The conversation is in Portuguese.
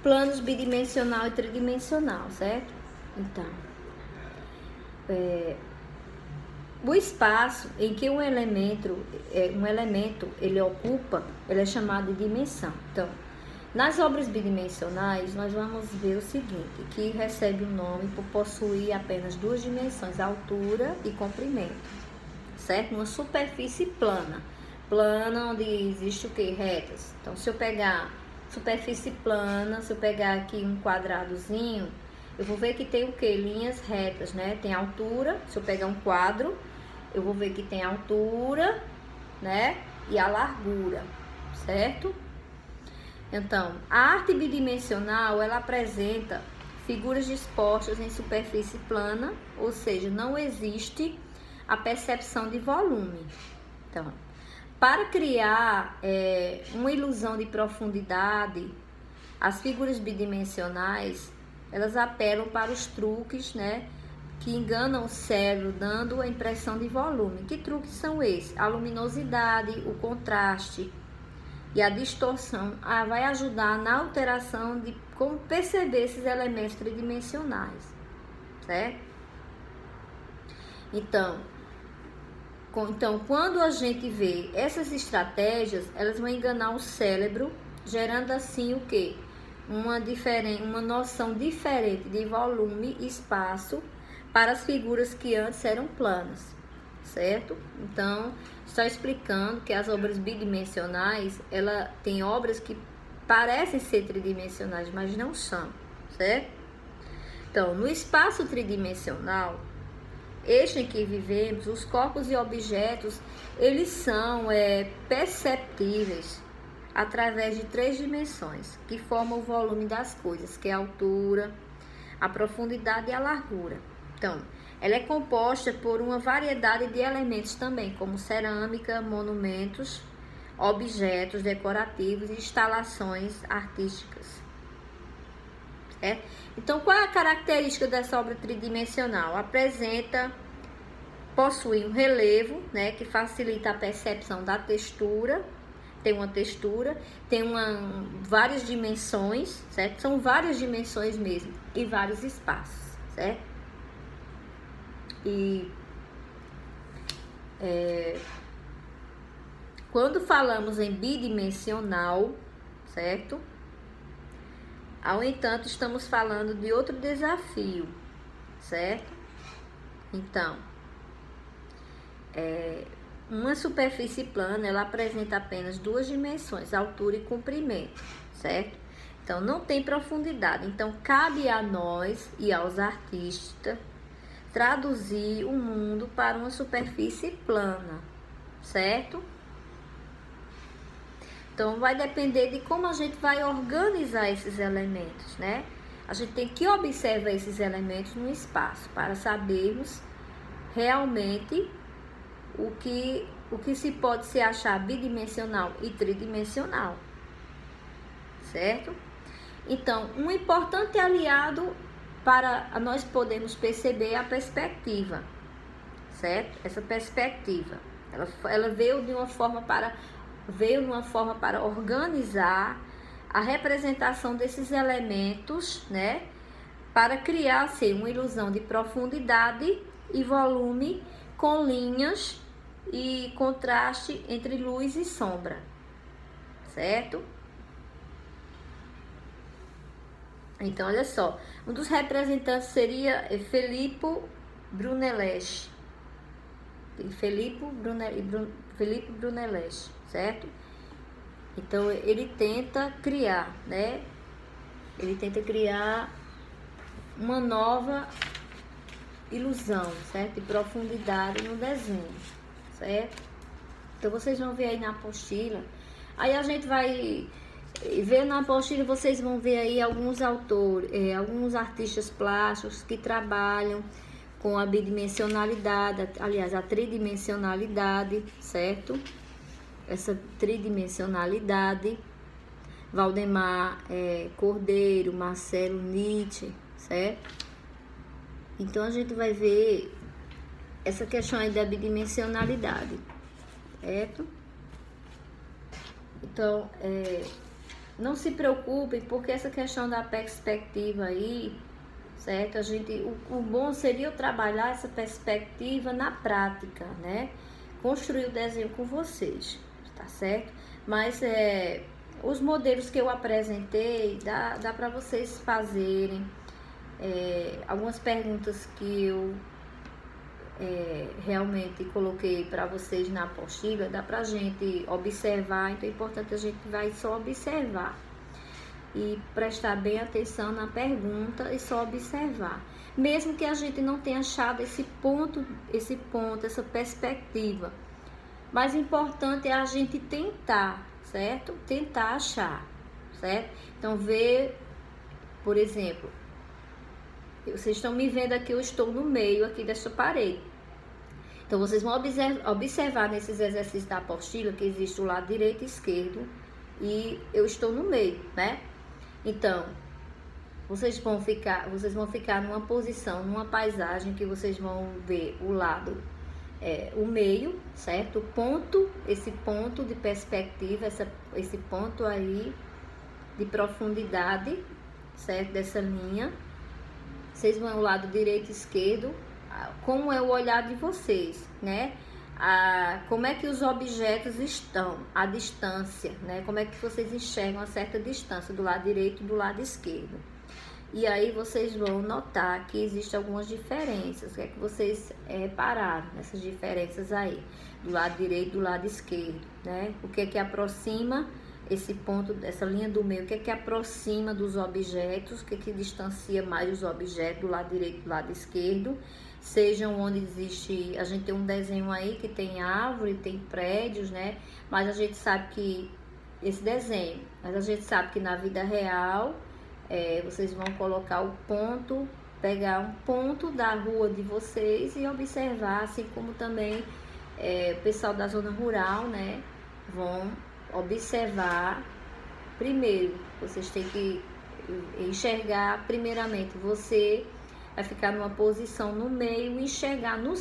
planos bidimensional e tridimensional, certo? Então, o espaço em que um elemento ele ocupa, ele é chamado de dimensão. Então, nas obras bidimensionais, nós vamos ver o seguinte, que recebe o nome por possuir apenas duas dimensões, altura e comprimento, certo? Uma superfície plana, onde existe o que? Retas. Então, se eu pegar superfície plana, se eu pegar aqui um quadradozinho, eu vou ver que tem o que? Linhas retas, né? Tem altura, se eu pegar um quadro, eu vou ver que tem a altura, né? E a largura, certo? Então, a arte bidimensional, ela apresenta figuras dispostas em superfície plana, ou seja, não existe a percepção de volume. Então, para criar uma ilusão de profundidade, as figuras bidimensionais, elas apelam para os truques, né, que enganam o cérebro, dando a impressão de volume. Que truques são esses? A luminosidade, o contraste e a distorção vai ajudar na alteração de como perceber esses elementos tridimensionais, certo? Então, quando a gente vê essas estratégias, elas vão enganar o cérebro, gerando assim o quê? Uma noção diferente de volume e espaço para as figuras que antes eram planas, certo? Então, só explicando que as obras bidimensionais, ela tem obras que parecem ser tridimensionais, mas não são, certo? Então, no espaço tridimensional, este em que vivemos, os corpos e objetos, eles são perceptíveis através de três dimensões, que formam o volume das coisas, que é a altura, a profundidade e a largura. Então, ela é composta por uma variedade de elementos também, como cerâmica, monumentos, objetos decorativos e instalações artísticas. Então, qual é a característica dessa obra tridimensional? Possui um relevo, né, que facilita a percepção da textura, tem uma textura, tem várias dimensões, certo? São várias dimensões mesmo, e vários espaços, certo? E quando falamos em bidimensional, certo? Ao entanto, estamos falando de outro desafio, certo? Então, uma superfície plana, ela apresenta apenas duas dimensões, altura e comprimento, certo? Então, não tem profundidade. Então, cabe a nós e aos artistas traduzir o mundo para uma superfície plana, certo? Então, vai depender de como a gente vai organizar esses elementos, né? A gente tem que observar esses elementos no espaço para sabermos realmente o que se pode se achar bidimensional e tridimensional, certo? Então, um importante aliado para nós podermos perceber a perspectiva, certo? Essa perspectiva, ela veio de uma forma para organizar a representação desses elementos, né? Para criar assim, uma ilusão de profundidade e volume com linhas e contraste entre luz e sombra, certo? Então, olha só, um dos representantes seria Filippo Brunelleschi. Filippo Brunelleschi, certo? Então, ele tenta criar, né? Ele tenta criar uma nova ilusão, certo? De profundidade no desenho, certo? Então, vocês vão ver aí na apostila. Aí a gente vai ver na apostila, vocês vão ver aí alguns autores, alguns artistas plásticos que trabalham com a bidimensionalidade, aliás, a tridimensionalidade, certo? Essa tridimensionalidade, Valdemar Cordeiro, Marcelo Nietzsche, certo? Então, a gente vai ver essa questão aí da bidimensionalidade, certo? Então, não se preocupem, porque essa questão da perspectiva aí, certo? O bom seria eu trabalhar essa perspectiva na prática, né? Construir o desenho com vocês, tá certo? Mas os modelos que eu apresentei, dá para vocês fazerem. Algumas perguntas que eu realmente coloquei para vocês na apostila, dá pra gente observar, então é importante a gente vai só observar e prestar bem atenção na pergunta e só observar. Mesmo que a gente não tenha achado esse ponto, essa perspectiva. Mas o importante é a gente tentar, certo? Tentar achar, certo? Então, ver, por exemplo, vocês estão me vendo aqui, eu estou no meio aqui dessa parede. Então, vocês vão observar nesses exercícios da apostila que existe o lado direito e esquerdo e eu estou no meio, né? Então, vocês vão ficar numa posição, numa paisagem que vocês vão ver o lado, o meio, certo? O ponto, esse ponto de perspectiva, esse ponto aí de profundidade, certo? Dessa linha. Vocês vão o lado direito e esquerdo, como é o olhar de vocês, né? Como é que os objetos estão, a distância, né? Como é que vocês enxergam a certa distância do lado direito e do lado esquerdo. E aí vocês vão notar que existem algumas diferenças. O que é que vocês repararam nessas diferenças aí, do lado direito e do lado esquerdo, né? O que é que aproxima esse ponto, essa linha do meio, o que é que aproxima dos objetos, o que é que distancia mais os objetos do lado direito e do lado esquerdo. Sejam onde existe, a gente tem um desenho aí que tem árvore, tem prédios, né? Mas a gente sabe que esse desenho, mas a gente sabe que na vida real, vocês vão colocar o ponto, pegar um ponto da rua de vocês e observar, assim como também o pessoal da zona rural, né? Vão observar. Primeiro, vocês têm que enxergar primeiramente, você vai ficar numa posição no meio e enxergar no